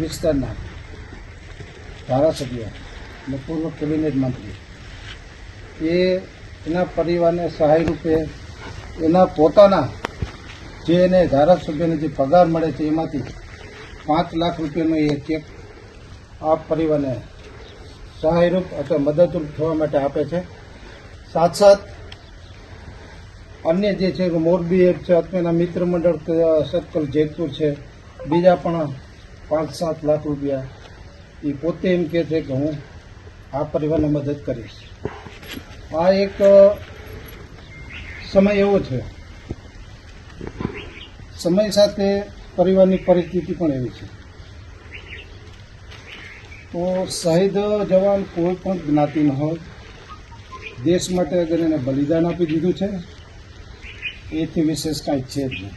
વિસ્તારના ધારાસભ્ય અને પૂર્વ કેબિનેટ મંત્રી એના પરિવારને સહાય રૂપે એના પોતાના જે એને ધારાસભ્યને જે પગાર મળે છે એમાંથી 5 લાખ રૂપિયાનો એ ચેક આ પરિવારને સહાયરૂપ અથવા મદદરૂપ થવા માટે આપે છે. સાથ અન્ય જે છે મોરબી છે અથવા મિત્ર મંડળ સર્કલ જેતપુર છે, બીજા પણ 5-7 લાખ રૂપિયા એ પોતે એમ કહે છે કે હું આ પરિવારને મદદ કરીશ. આ એક સમય એવો છે, સમય સાથે પરિવારની પરિસ્થિતિ પણ એવી છે. તો શહીદ જવાન કોઈ પણ જ્ઞાતિનો હોય, દેશ માટે અગર એને બલિદાન આપી દીધું છે એથી વિશેષ કાંઈ છે જ નહીં.